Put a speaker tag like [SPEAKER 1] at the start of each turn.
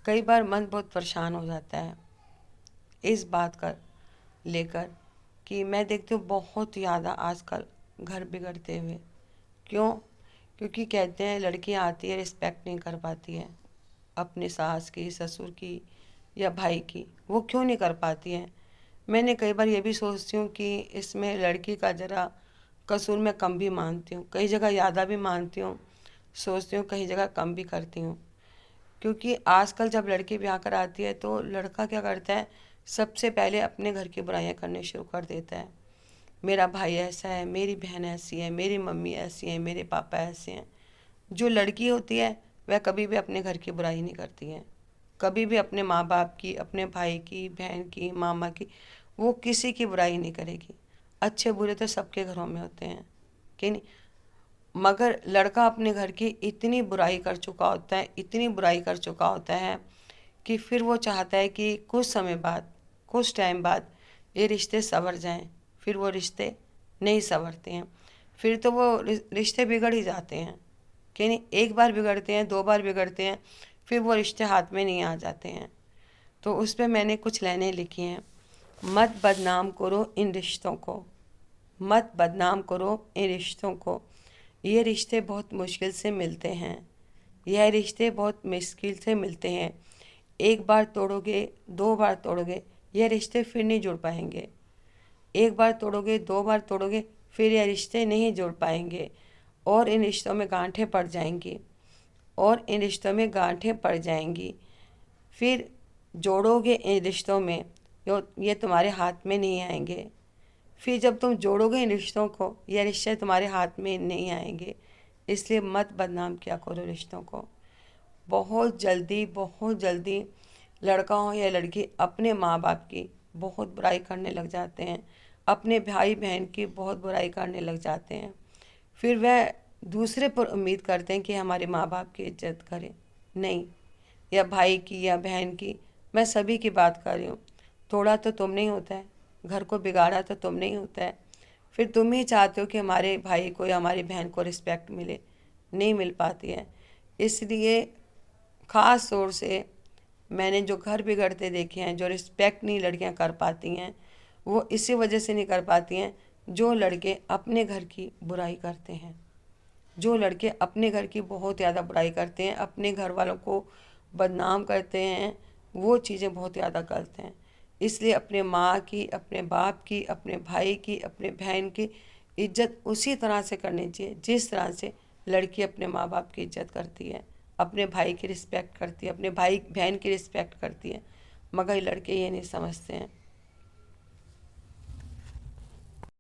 [SPEAKER 1] कई बार मन बहुत परेशान हो जाता है इस बात का लेकर कि मैं देखती हूँ बहुत ज़्यादा आजकल घर बिगड़ते हुए। क्यों? क्योंकि कहते हैं लड़कियाँ आती है रिस्पेक्ट नहीं कर पाती है अपने सास की, ससुर की या भाई की। वो क्यों नहीं कर पाती हैं? मैंने कई बार ये भी सोचती हूँ कि इसमें लड़की का ज़रा कसूर मैं कम भी मानती हूँ, कई जगह ज़्यादा भी मानती हूँ, सोचती हूँ कई जगह कम भी करती हूँ। क्योंकि आजकल जब लड़की ब्याह कर आती है तो लड़का क्या करता है, सबसे पहले अपने घर की बुराइयां करने शुरू कर देता है। मेरा भाई ऐसा है, मेरी बहन ऐसी है, मेरी मम्मी ऐसी है, मेरे पापा ऐसे हैं। जो लड़की होती है वह कभी भी अपने घर की बुराई नहीं करती है, कभी भी अपने माँ बाप की, अपने भाई की, बहन की, मामा की, वो किसी की बुराई नहीं करेगी। अच्छे बुरे तो सबके घरों में होते हैं कि नहीं। मगर लड़का अपने घर की इतनी बुराई कर चुका होता है, इतनी बुराई कर चुका होता है कि फिर वो चाहता है कि कुछ समय बाद, कुछ टाइम बाद ये रिश्ते संवर जाएं। फिर वो रिश्ते नहीं संवरते हैं, फिर तो वो रिश्ते बिगड़ ही जाते हैं कि नहीं। एक बार बिगड़ते हैं, दो बार बिगड़ते हैं, फिर वो रिश्ते हाथ में नहीं आ जाते हैं। तो उस पर मैंने कुछ लाइनें लिखी हैं। मत बदनाम करो इन रिश्तों को, मत बदनाम करो इन रिश्तों को, ये रिश्ते बहुत मुश्किल से मिलते हैं, यह रिश्ते बहुत मुश्किल से मिलते हैं। एक बार तोड़ोगे, दो बार तोड़ोगे, यह रिश्ते फिर नहीं जुड़ पाएंगे। एक बार तोड़ोगे, दो बार तोड़ोगे, फिर यह रिश्ते नहीं जुड़ पाएंगे और इन रिश्तों में गांठें पड़ जाएंगी, और इन रिश्तों में गांठें पड़ जाएंगी। फिर जोड़ोगे इन रिश्तों में, ये तुम्हारे हाथ में नहीं आएंगे। फिर जब तुम जोड़ोगे इन रिश्तों को, यह रिश्ते तुम्हारे हाथ में नहीं आएंगे। इसलिए मत बदनाम किया करो रिश्तों को। बहुत जल्दी लड़का हो या लड़की अपने माँ बाप की बहुत बुराई करने लग जाते हैं, अपने भाई बहन की बहुत बुराई करने लग जाते हैं। फिर वह दूसरे पर उम्मीद करते हैं कि हमारे माँ बाप की इज्जत करें। नहीं, या भाई की या बहन की, मैं सभी की बात कर रही हूँ। तोड़ा तो तुम नहीं होता है, घर को बिगाड़ा तो तुम नहीं होता है। फिर तुम ही चाहते हो कि हमारे भाई को या हमारी बहन को रिस्पेक्ट मिले, नहीं मिल पाती है। इसलिए ख़ास तौर से मैंने जो घर बिगड़ते देखे हैं, जो रिस्पेक्ट नहीं लड़कियां कर पाती हैं, वो इसी वजह से नहीं कर पाती हैं जो लड़के अपने घर की बुराई करते हैं। जो लड़के अपने घर की बहुत ज़्यादा बुराई करते हैं, अपने घर वालों को बदनाम करते हैं, वो चीज़ें बहुत ज़्यादा करते हैं। इसलिए अपने माँ की, अपने बाप की, अपने भाई की, अपने बहन की इज्जत उसी तरह से करनी चाहिए जिस तरह से लड़की अपने माँ बाप की इज्जत करती है, अपने भाई की रिस्पेक्ट करती है, अपने भाई बहन की रिस्पेक्ट करती है। मगर लड़के ये नहीं समझते हैं।